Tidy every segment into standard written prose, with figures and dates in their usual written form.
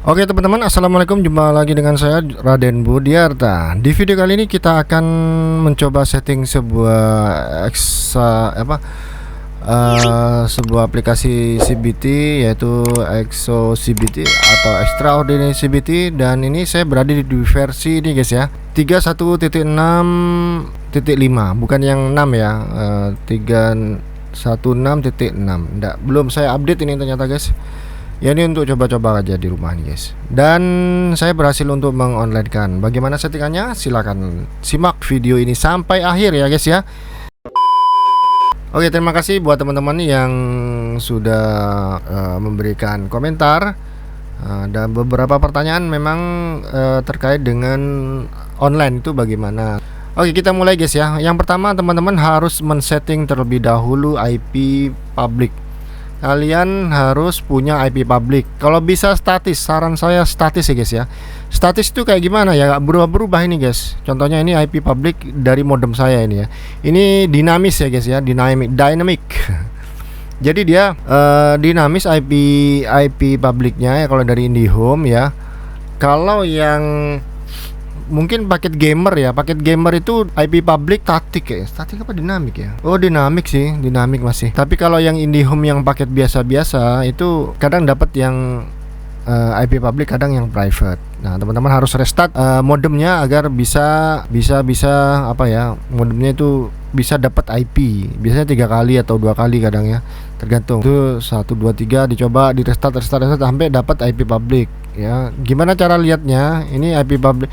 Oke teman-teman, assalamualaikum. Jumpa lagi dengan saya Raden Budiarta. Di video kali ini kita akan mencoba setting sebuah aplikasi CBT, yaitu Exo CBT atau Extraordinary CBT. Dan ini saya berada di versi ini guys ya, 31.6.5, bukan yang 6 ya, 316.6. Nggak, belum saya update ini ternyata guys. Ya, ini untuk coba-coba aja di rumah nih guys. Dan saya berhasil untuk mengonlinekan. Bagaimana settingannya? Silakan simak video ini sampai akhir ya guys ya. Oke, terima kasih buat teman-teman yang sudah memberikan komentar dan beberapa pertanyaan memang terkait dengan online itu bagaimana. Oke, kita mulai guys ya. Yang pertama, teman-teman harus men-setting terlebih dahulu IP public. Kalian harus punya IP public. Kalau bisa statis, saran saya statis ya guys ya. Statis itu kayak gimana ya? Gak berubah-berubah ini guys. Contohnya ini IP public dari modem saya ini ya. Ini dinamis ya guys ya, dynamic. Jadi dia dinamis IP publicnya ya kalau dari IndiHome ya. Kalau yang mungkin paket gamer ya, paket gamer itu IP public statik ya, statik apa dinamik ya? Oh, dinamik sih, dinamik masih. Tapi kalau yang IndiHome yang paket biasa-biasa itu kadang dapat yang IP public, kadang yang private. Nah, teman-teman harus restart modemnya agar bisa apa ya, modemnya itu bisa dapat IP. Biasanya 3 kali atau 2 kali kadang ya, tergantung. Itu 1 2 3 dicoba di restart sampai dapat IP public ya. Gimana cara lihatnya? Ini IP public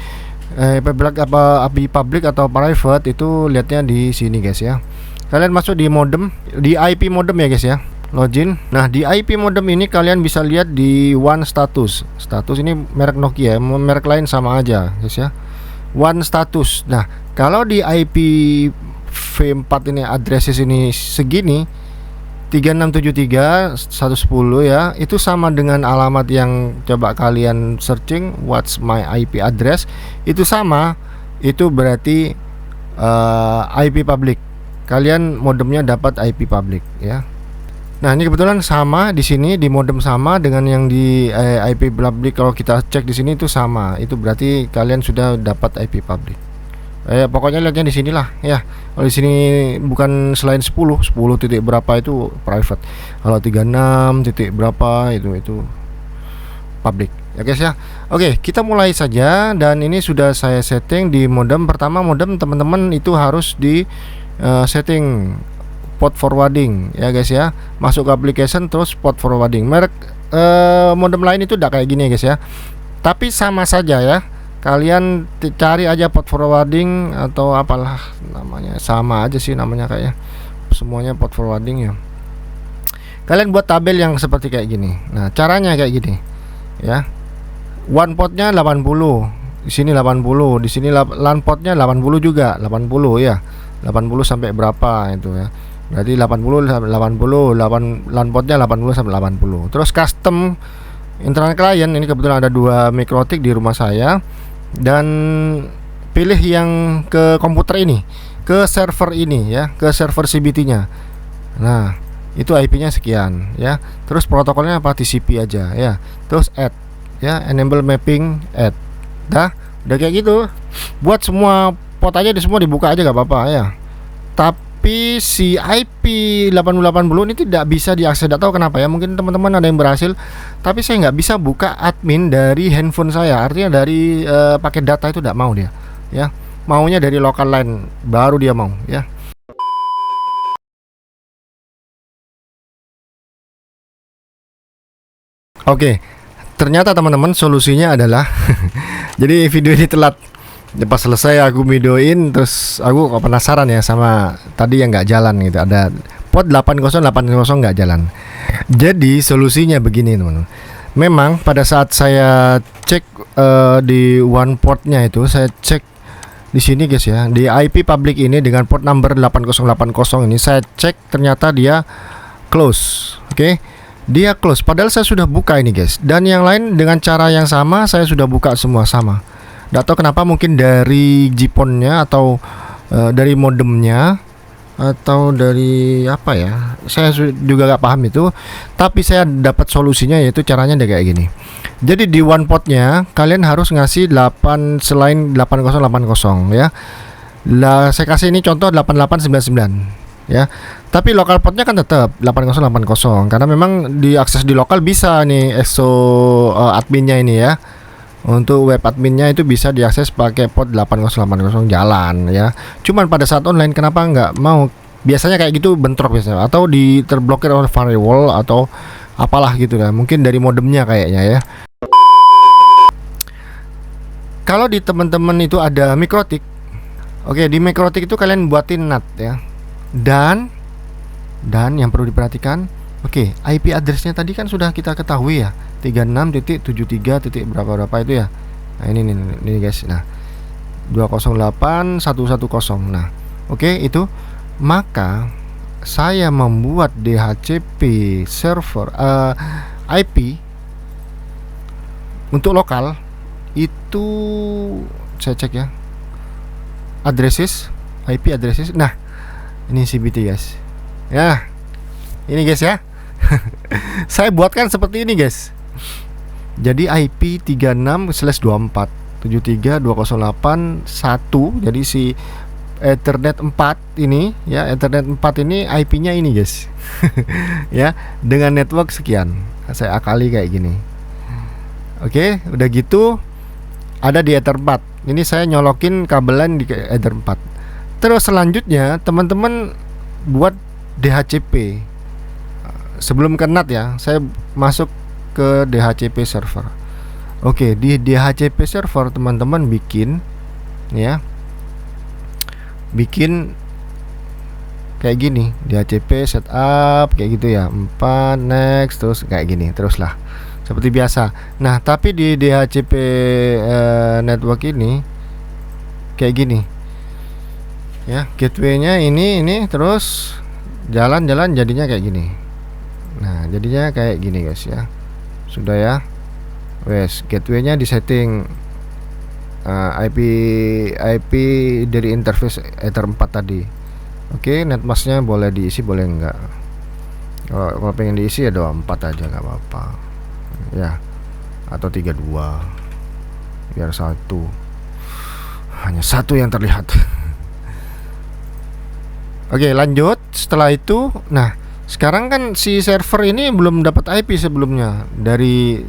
IP public atau private itu lihatnya di sini guys ya. Kalian masuk di modem, di IP modem ya guys ya. Login. Nah, di IP modem ini kalian bisa lihat di One Status. Status ini merek Nokia, merek lain sama aja guys ya. One Status. Nah, kalau di IP V4 ini address ini segini 3673.110 ya, itu sama dengan alamat yang coba kalian searching what's my IP address, itu sama, itu berarti IP public. Kalian modemnya dapat IP public ya. Nah, ini kebetulan sama di sini, di modem sama dengan yang di IP public. Kalau kita cek di sini itu sama, itu berarti kalian sudah dapat IP public. Pokoknya lihatnya di sinilah ya. Kalau di sini bukan selain 10 titik berapa itu private. Kalau 36 titik berapa itu public. Ya guys ya. Oke, kita mulai saja. Dan ini sudah saya setting di modem. Pertama, modem teman-teman itu harus di setting port forwarding ya guys ya. Masuk ke application terus port forwarding. Merek modem lain itu udah kayak gini guys ya. Tapi sama saja ya. Kalian cari aja port forwarding atau apalah namanya, sama aja sih namanya, kayak semuanya port forwarding ya. Kalian buat tabel yang seperti kayak gini. Nah, caranya kayak gini ya. One portnya 80, di sini 80, di sini LAN portnya 80 juga, 80 ya. 80 sampai berapa itu ya. Berarti 80 LAN portnya 80 sampai 80. Terus custom internal client, ini kebetulan ada 2 mikrotik di rumah saya. Dan pilih yang ke komputer ini, ke server ini ya, ke server CBT-nya. Nah, itu IP-nya sekian ya. Terus protokolnya apa? TCP aja ya. Terus add ya, enable mapping add. Udah kayak gitu. Buat semua port aja, di semua dibuka aja gak apa-apa ya. Tapi si IP 8080 ini tidak bisa diakses. Tidak tahu kenapa ya. Mungkin teman-teman ada yang berhasil, tapi saya nggak bisa buka admin dari handphone saya. Artinya dari pakai data itu tidak mau dia ya. Maunya dari local line baru dia mau ya. Oke, ternyata teman-teman solusinya adalah jadi video ini telat. Pas selesai aku videoin, terus aku penasaran ya sama tadi yang nggak jalan gitu. Ada port 8080 nggak jalan. Jadi solusinya begini teman-teman. Memang pada saat saya cek di one portnya itu, saya cek di sini guys ya, di IP public ini dengan port number 8080 ini saya cek ternyata dia close. Oke. Dia close. Padahal saya sudah buka ini guys. Dan yang lain dengan cara yang sama saya sudah buka semua sama. Nggak tahu kenapa, mungkin dari GPON-nya atau dari modemnya atau dari apa ya, saya juga gak paham itu, tapi saya dapat solusinya, yaitu caranya ada kayak gini. Jadi di one potnya kalian harus ngasih 8 selain 8080 ya. Lah saya kasih ini contoh 8899 ya. Tapi lokal potnya kan tetap 8080 karena memang diakses di lokal bisa nih adminnya ini ya. Untuk web adminnya itu bisa diakses pakai port 8080 jalan ya. Cuman pada saat online kenapa nggak mau? Biasanya kayak gitu bentrok biasanya, atau terblokir oleh firewall atau apalah gitu ya. Mungkin dari modemnya kayaknya ya. Kalau di teman-teman itu ada Mikrotik. Oke, di Mikrotik itu kalian buatin NAT ya. Dan yang perlu diperhatikan, oke, IP addressnya tadi kan sudah kita ketahui ya, 36.73. berapa itu ya. Nah ini guys. Nah 208.110. Nah oke, itu maka saya membuat DHCP server IP untuk lokal itu, saya cek ya, IP addresses. Nah ini CBT guys ya, ini guys ya. Saya buatkan seperti ini guys. Jadi IP 36/24 73.208.1. Jadi si Ethernet 4 ini ya, Ethernet 4 ini IP-nya ini guys. Ya, dengan network sekian. Saya akali kayak gini. Oke, udah gitu ada di Ether 4. Ini saya nyolokin kabelan di Ether 4. Terus selanjutnya teman-teman buat DHCP. Sebelum ke NAT ya, saya masuk ke DHCP server. Oke, di DHCP server teman-teman bikin ya, bikin kayak gini, DHCP setup kayak gitu ya, 4 next, terus kayak gini teruslah seperti biasa. Nah tapi di DHCP network ini kayak gini ya, gateway-nya ini terus jalan-jalan jadinya kayak gini. Nah jadinya kayak gini guys ya, sudah ya. Wes, gateway-nya disetting IP dari interface Ether 4 tadi. Oke, netmasknya boleh diisi boleh enggak. Kalau pengen diisi ya 24 aja nggak apa-apa ya, atau 32 biar hanya satu yang terlihat. Oke, lanjut. Setelah itu, nah sekarang kan si server ini belum dapat IP sebelumnya dari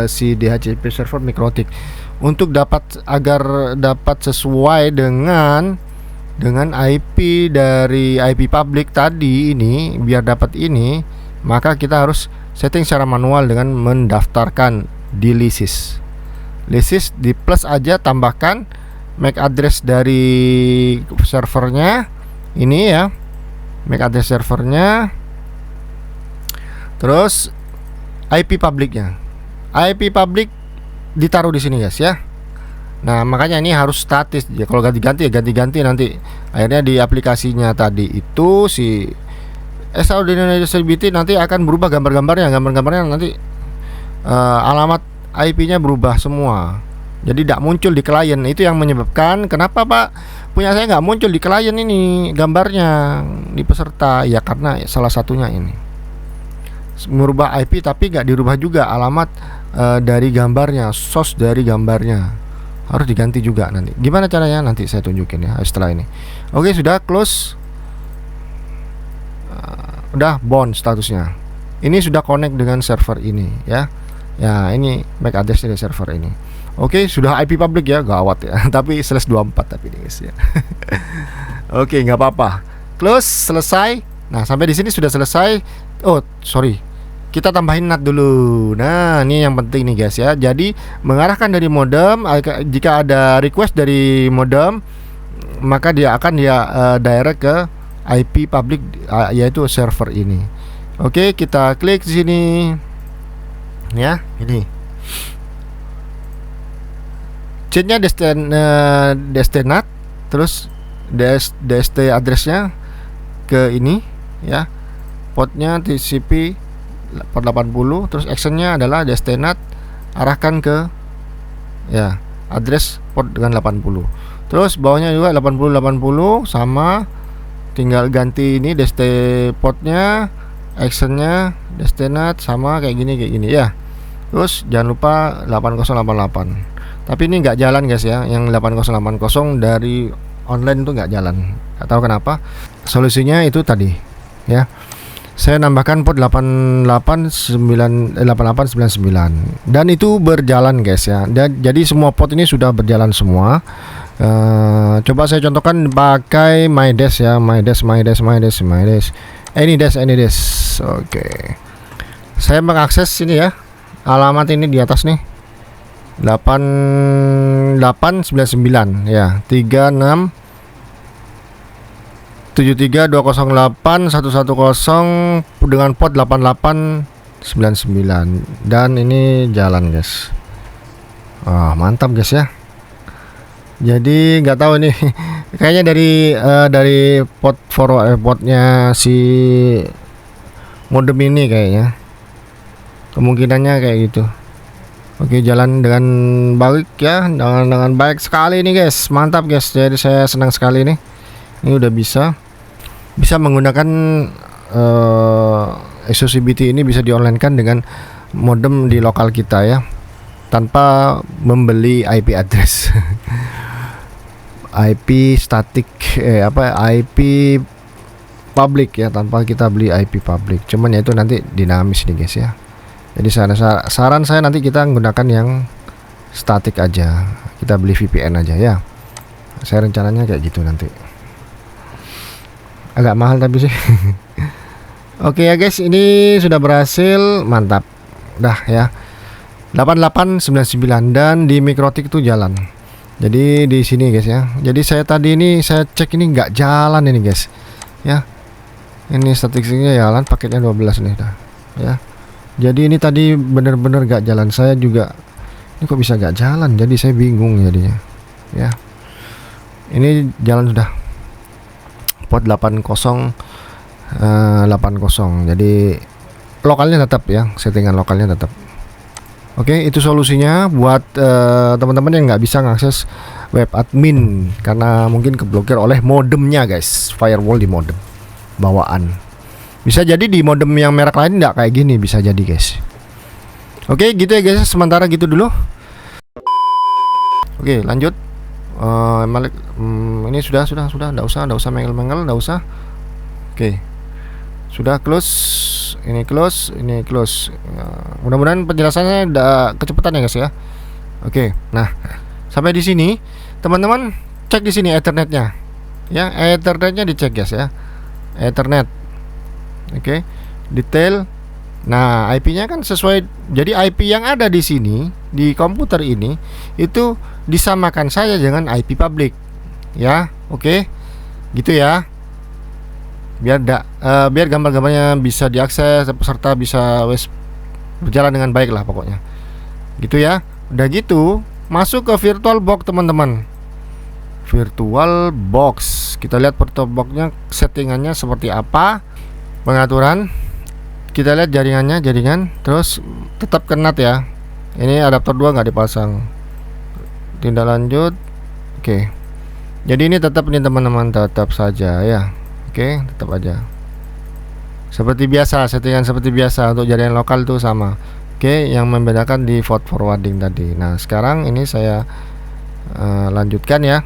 si DHCP server Mikrotik. Untuk agar dapat sesuai dengan IP dari IP public tadi ini, biar dapat ini, maka kita harus setting secara manual dengan mendaftarkan di lisis di plus aja, tambahkan MAC address dari servernya ini ya, MAC address servernya, terus IP publicnya. IP public ditaruh di sini guys ya. Nah makanya ini harus statis ya. Kalau ganti-ganti ya ganti-ganti, nanti akhirnya di aplikasinya tadi itu si Extraordinary Distributed nanti akan berubah gambarnya nanti alamat IP-nya berubah semua. Jadi tidak muncul di klien. Itu yang menyebabkan kenapa Pak punya saya nggak muncul di klien ini gambarnya di peserta ya, karena salah satunya ini merubah IP tapi nggak dirubah juga alamat dari gambarnya, source dari gambarnya harus diganti juga. Nanti gimana caranya nanti saya tunjukin ya setelah ini. Oke, sudah close, udah bound statusnya. Ini sudah connect dengan server ini ya. Ya ini MAC address dari server ini. Oke, sudah IP public ya, gawat ya. Tapi /24 tapi ini guys ya. Oke, nggak apa-apa. Close, selesai. Nah sampai di sini sudah selesai. Oh sorry, kita tambahin NAT dulu. Nah ini yang penting nih guys ya. Jadi mengarahkan dari modem, jika ada request dari modem, maka dia akan direct ke IP public yaitu server ini. Oke, kita klik di sini ya, ini change-nya destinat, terus DST address-nya ke ini ya, portnya TCP port 80, terus actionnya adalah destinat, arahkan ke ya address port dengan 80. Terus bawahnya juga 80 sama tinggal ganti ini deste portnya, actionnya, destinat sama kayak gini ya. Terus jangan lupa 8088. Tapi ini nggak jalan guys ya, yang 8080 dari online itu nggak jalan. Nggak tahu kenapa. Solusinya itu tadi ya. Saya nambahkan port 8899 dan itu berjalan guys ya. Dan jadi semua port ini sudah berjalan semua. Coba saya contohkan pakai MyDesk ya, MyDesk. AnyDesk. Oke. Saya mengakses ini ya. Alamat ini di atas nih. 8899 ya. 36 73208 dengan port 8899 dan ini jalan guys. Mantap guys ya. Jadi nggak tahu nih kayaknya dari port forward portnya si modem ini kayaknya kemungkinannya kayak gitu. Oke, jalan dengan baik ya, dengan baik sekali nih guys. Mantap guys. Jadi saya senang sekali nih. Ini udah bisa menggunakan exclusivity ini bisa di-online-kan dengan modem di lokal kita ya, tanpa membeli IP address. IP static IP public ya, tanpa kita beli IP public. Cuman ya itu nanti dinamis nih guys ya. Jadi saran saya nanti kita menggunakan yang static aja. Kita beli VPN aja ya. Saya rencananya kayak gitu nanti. Agak mahal tapi sih. Oke ya guys, ini sudah berhasil, mantap. Dah ya. 8899 dan di Mikrotik itu jalan. Jadi di sini guys ya. Jadi saya tadi ini saya cek ini nggak jalan ini guys. Ya. Ini statistiknya jalan, paketnya 12 nih dah. Ya. Jadi ini tadi bener-bener nggak jalan. Saya juga ini kok bisa nggak jalan. Jadi saya bingung jadinya. Ya. Ini jalan sudah. Port 8080. Jadi lokalnya tetap ya, settingan lokalnya tetap. Oke, itu solusinya buat teman-teman yang nggak bisa ngakses web admin karena mungkin keblokir oleh modemnya guys, firewall di modem bawaan. Bisa jadi di modem yang merek lain nggak kayak gini, bisa jadi guys. Oke, gitu ya guys, sementara gitu dulu. Oke, lanjut. Ini sudah nggak usah mengel-mengel, nggak usah. Oke, sudah close, ini close. Mudah-mudahan penjelasannya udah kecepatan ya guys ya. Oke, nah sampai di sini teman-teman cek di sini Ethernetnya ya, Ethernetnya dicek guys ya, Ethernet. Oke, detail. Nah, IP-nya kan sesuai. Jadi IP yang ada di sini di komputer ini itu disamakan saja dengan IP public. Ya, oke. Gitu ya. Biar gambar-gambarnya bisa diakses serta bisa berjalan dengan baik lah pokoknya. Gitu ya. Udah gitu, masuk ke VirtualBox teman-teman. VirtualBox. Kita lihat VirtualBox-nya settingannya seperti apa. Pengaturan. Kita lihat jaringan, terus tetap kenat ya. Ini adaptor 2 nggak dipasang. Tindak lanjut. Oke. Jadi ini tetap nih teman-teman, tetap saja ya. Oke, tetap aja. Seperti biasa, settingan seperti biasa untuk jaringan lokal itu sama. Oke, yang membedakan di port forwarding tadi. Nah, sekarang ini saya lanjutkan ya.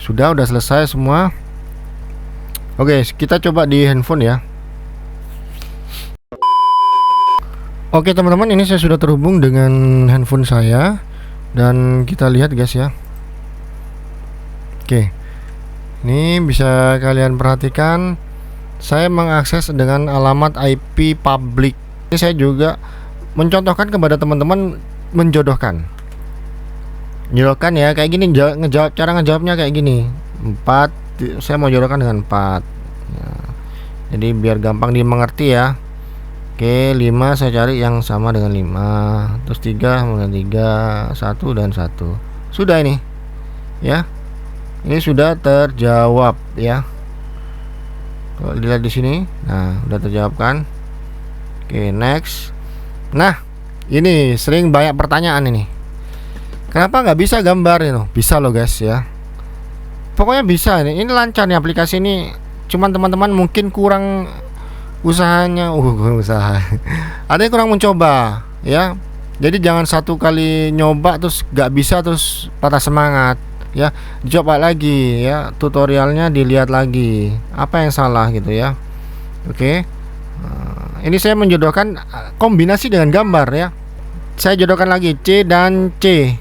Udah selesai semua. Oke, kita coba di handphone ya. Oke teman-teman, ini saya sudah terhubung dengan handphone saya dan kita lihat guys ya. Oke, ini bisa kalian perhatikan, saya mengakses dengan alamat IP public. Ini saya juga mencontohkan kepada teman-teman menjodohkan ya, kayak gini. Cara ngejawabnya kayak gini. 4, saya mau jodohkan dengan 4 ya. Jadi biar gampang dimengerti ya. Oke, 5 saya cari yang sama dengan 5. Terus 3 dengan 3, 1 dan 1. Sudah ini. Ya. Ini sudah terjawab ya. Kalau dilihat di sini, nah, udah terjawab kan? Oke, next. Nah, ini sering banyak pertanyaan ini. Kenapa nggak bisa gambar itu? Bisa loh guys ya. Pokoknya bisa ini. Ini lancar nih aplikasi ini. cuman teman-teman mungkin kurang usahanya, usaha. Ada yang kurang mencoba, ya. Jadi jangan satu kali nyoba terus gak bisa terus patah semangat, ya. Coba lagi, ya. Tutorialnya dilihat lagi. Apa yang salah gitu ya. Oke. Ini saya menjodohkan kombinasi dengan gambar ya. Saya jodohkan lagi C dan C.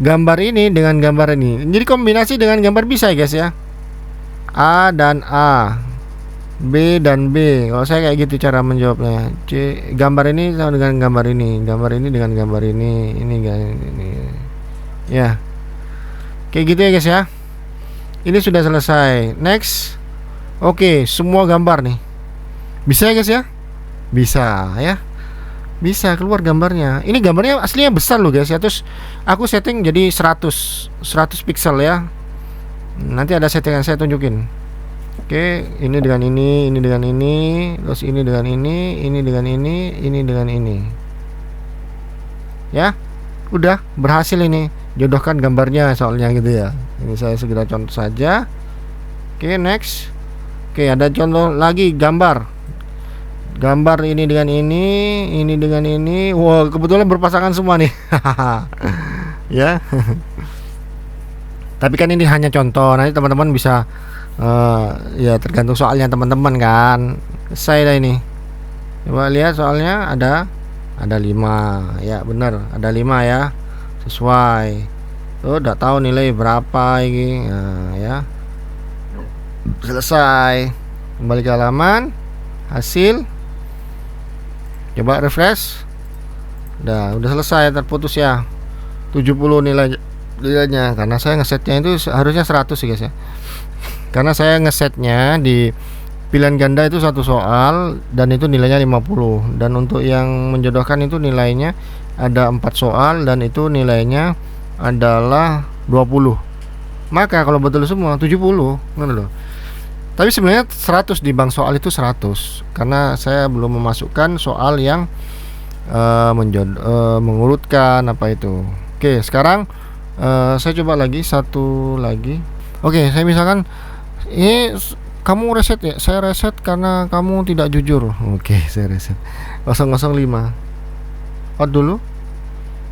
Gambar ini dengan gambar ini. Jadi kombinasi dengan gambar bisa ya guys ya. A dan A, B dan B. Kalau saya kayak gitu cara menjawabnya. C, gambar ini sama dengan gambar ini, gambar ini dengan gambar ini ya. Kayak gitu ya guys ya. Ini sudah selesai. Next. Oke, semua gambar nih. Bisa ya guys ya? Bisa ya. Bisa keluar gambarnya. Ini gambarnya aslinya besar loh guys ya. Terus aku setting jadi 100 pixel ya. Nanti ada settingan saya tunjukin. Oke, ini dengan ini dengan ini, terus ini dengan ini dengan ini dengan ini. Ya. Udah berhasil ini. Jodohkan gambarnya soalnya gitu ya. Ini saya segera contoh saja. Oke, next. Oke, ada contoh lagi gambar. Gambar ini dengan ini dengan ini. Wow, kebetulan berpasangan semua nih. Ya. Tapi kan ini hanya contoh. Nanti teman-teman bisa ya tergantung soalnya teman-teman kan. Saya ini. Coba lihat soalnya ada 5. Ya, benar, ada 5 ya. Sesuai. Tuh, udah tahu nilai berapa ini. Nah, ya. Selesai. Kembali ke halaman. Hasil. Coba refresh. Udah selesai, terputus ya. 70 nilainya karena saya ngesetnya itu harusnya 100 sih guys ya. Karena saya ngesetnya di pilihan ganda itu 1 soal dan itu nilainya 50. Dan untuk yang menjodohkan itu nilainya ada 4 soal dan itu nilainya adalah 20. Maka kalau betul semua 70, benar loh. Tapi sebenarnya 100 di bank soal itu 100 karena saya belum memasukkan soal yang mengurutkan apa itu. Oke, sekarang saya coba lagi satu lagi. Oke, saya misalkan ini kamu reset ya. Saya reset karena kamu tidak jujur. Oke, saya reset 005. Out dulu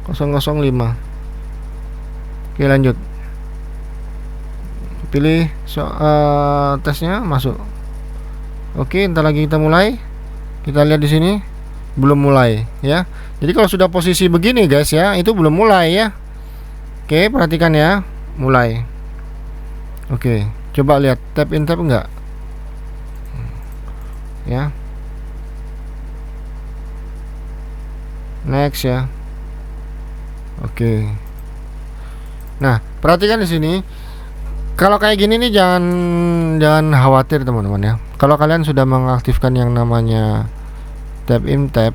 005. Oke, lanjut. Pilih tesnya, masuk. Oke, ntar lagi kita mulai. Kita lihat di sini belum mulai ya. Jadi kalau sudah posisi begini guys ya, itu belum mulai ya. Oke, perhatikan ya, mulai. Oke, coba lihat tap in tap enggak? Ya. Next ya. Oke. Nah, perhatikan di sini. Kalau kayak gini nih jangan khawatir teman-teman ya. Kalau kalian sudah mengaktifkan yang namanya tap in tap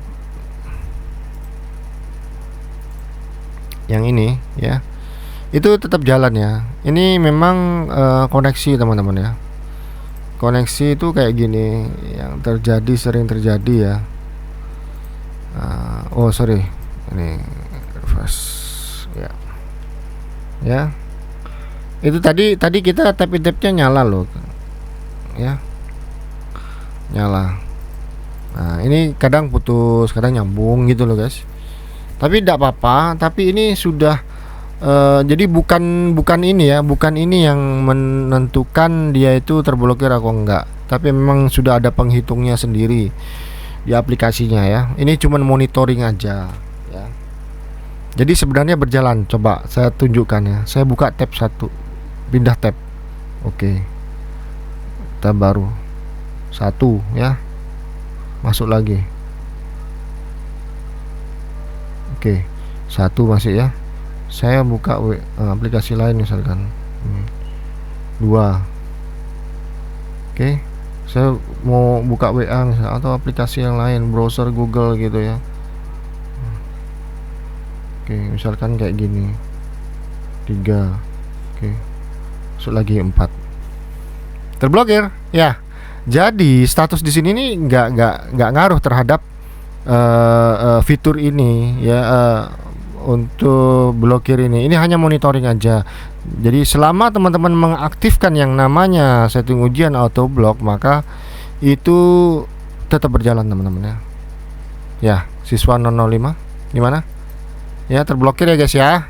yang ini ya, itu tetap jalan ya. Ini memang koneksi teman-teman ya. Koneksi itu kayak gini yang terjadi, sering terjadi ya. Oh sorry, ini refresh ya. Ya. Itu tadi kita tap in tapnya nyala loh ya, nyala. Nah ini kadang putus, kadang nyambung gitu loh guys. Tapi tidak apa-apa. Tapi ini sudah jadi bukan ini ya, bukan ini yang menentukan dia itu terblokir atau enggak. Tapi memang sudah ada penghitungnya sendiri di aplikasinya ya. Ini cuman monitoring aja ya. Jadi sebenarnya berjalan. Coba saya tunjukkan ya. Saya buka tab 1, pindah tab. Oke, tab baru 1 ya, masuk lagi. Oke, 1 masih ya. Saya buka aplikasi lain misalkan 2. Oke, saya mau buka WA misalkan, atau aplikasi yang lain, browser Google gitu ya. Oke, misalkan kayak gini 3. Oke, masuk lagi 4. Terblokir ya. Jadi status di sini nih nggak ngaruh terhadap fitur ini ya, untuk blokir ini. Ini hanya monitoring aja. Jadi selama teman-teman mengaktifkan yang namanya setting ujian auto block, maka itu tetap berjalan teman-teman ya. Ya, siswa 005 gimana? Ya, terblokir ya guys ya.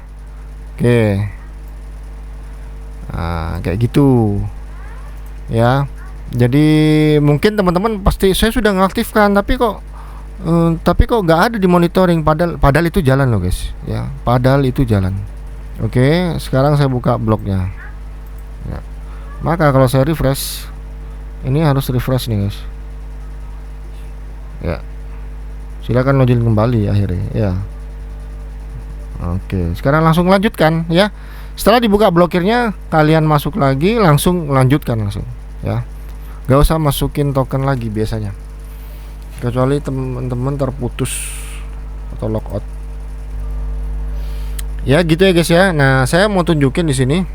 Oke. Nah, kayak gitu. Ya. Jadi mungkin teman-teman pasti saya sudah mengaktifkan tapi kok nggak ada di monitoring, padahal itu jalan loh guys ya, padahal itu jalan. Oke, sekarang saya buka blognya ya. Maka kalau saya refresh, ini harus refresh nih guys ya, silakan login kembali akhirnya ya. Oke, sekarang langsung lanjutkan ya. Setelah dibuka blokirnya, kalian masuk lagi, langsung lanjutkan langsung ya. Gak usah masukin token lagi biasanya, kecuali teman-teman terputus atau logout. Ya gitu ya guys ya. Nah, saya mau tunjukin di sini.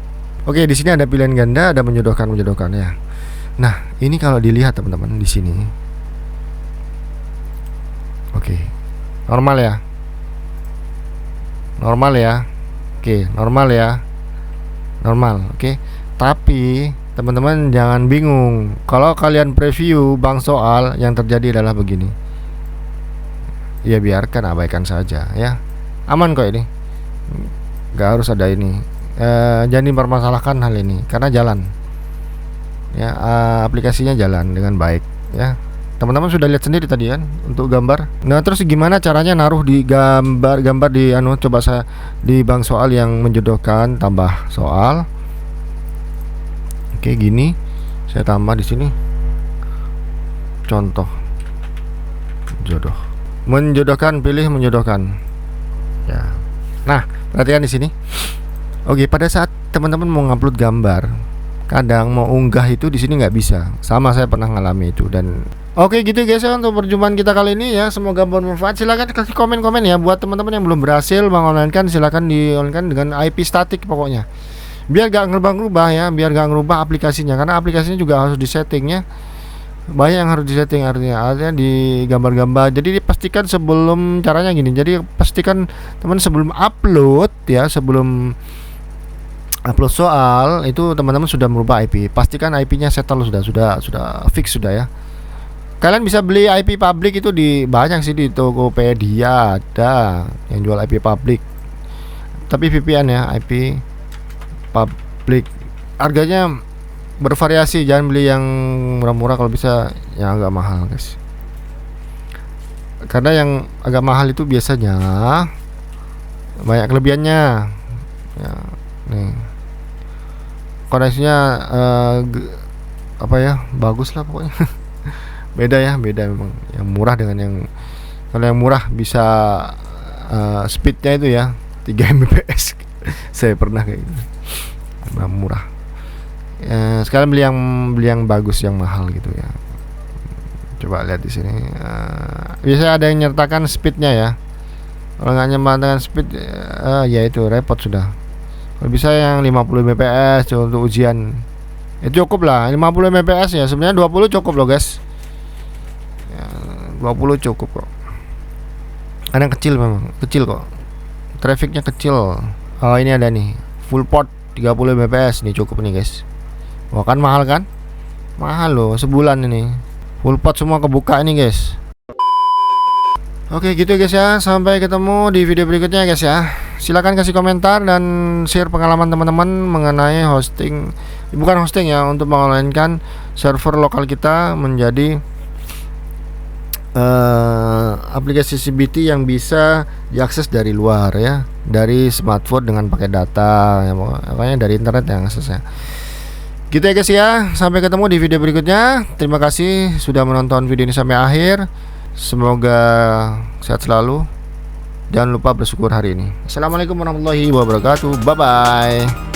Oke, di sini ada pilihan ganda, ada menjodohkan ya. Nah, ini kalau dilihat teman-teman di sini. Oke. Normal ya. Normal ya. Oke, normal ya. Normal, oke. Tapi teman-teman jangan bingung. Kalau kalian preview bank soal, yang terjadi adalah begini. Ya biarkan, abaikan saja ya. Aman kok ini. Gak harus ada ini. Jangan dipermasalahkan hal ini karena jalan. Ya, aplikasinya jalan dengan baik ya. Teman-teman sudah lihat sendiri tadi kan untuk gambar. Nah, terus gimana caranya naruh di gambar di coba saya di bank soal yang menjodohkan tambah soal. Oke, gini. Saya tambah di sini. Contoh. Jodoh. Menjodohkan, pilih menjodohkan. Ya. Nah, perhatikan di sini. Oke, pada saat teman-teman mau ngupload gambar, kadang mau unggah itu di sini nggak bisa. Sama, saya pernah ngalami itu. Dan oke gitu guys ya untuk perjumpaan kita kali ini ya. Semoga bermanfaat. Silakan kasih komen-komen ya buat teman-teman yang belum berhasil mengonlinekan, silakan di-onlinekan dengan IP statik pokoknya. Biar gak ngerubah-ngerubah ya, biar gak ngerubah aplikasinya, karena aplikasinya juga harus disettingnya. Banyak yang harus disetting artinya di gambar-gambar. Jadi dipastikan sebelum, caranya gini. Jadi pastikan teman sebelum upload ya, sebelum upload soal itu teman-teman sudah merubah IP. Pastikan IP-nya settle sudah fix sudah ya. Kalian bisa beli IP public itu di banyak sih, di Tokopedia ada yang jual IP public. Tapi VPN ya, IP public. Harganya bervariasi, jangan beli yang murah-murah, kalau bisa yang agak mahal guys. Karena yang agak mahal itu biasanya banyak kelebihannya. Ya, nih. Koneksinya apa ya? Bagus lah pokoknya. Beda memang yang murah dengan yang, kalau yang murah bisa speednya itu ya 3 Mbps. Saya pernah kayak gitu, murah. Sekarang beli yang bagus, yang mahal gitu ya. Coba lihat di sini. Biasanya ada yang nyertakan speednya ya. Kalau nggak nyertakan speed, ya itu repot sudah. Kalau bisa yang 50 Mbps untuk ujian, itu cukup lah. 50 Mbps ya, sebenarnya 20 cukup loh guys. 20 cukup kok. Ada yang kecil, memang kecil kok, trafficnya kecil. Oh, ini ada nih full port 30 Mbps nih, cukup nih guys. Wah, kan mahal kan? Mahal loh, sebulan ini full pot semua kebuka ini guys. Oke gitu guys ya, sampai ketemu di video berikutnya guys ya. Silahkan kasih komentar dan share pengalaman teman-teman mengenai hosting, bukan hosting ya, untuk mengonlinekan server lokal kita menjadi aplikasi CBT yang bisa diakses dari luar ya, dari smartphone dengan pakai data ya, makanya dari internet yang aksesnya. Gitu ya guys ya, sampai ketemu di video berikutnya. Terima kasih sudah menonton video ini sampai akhir. Semoga sehat selalu. Jangan lupa bersyukur hari ini. Assalamualaikum warahmatullahi wabarakatuh. Bye bye.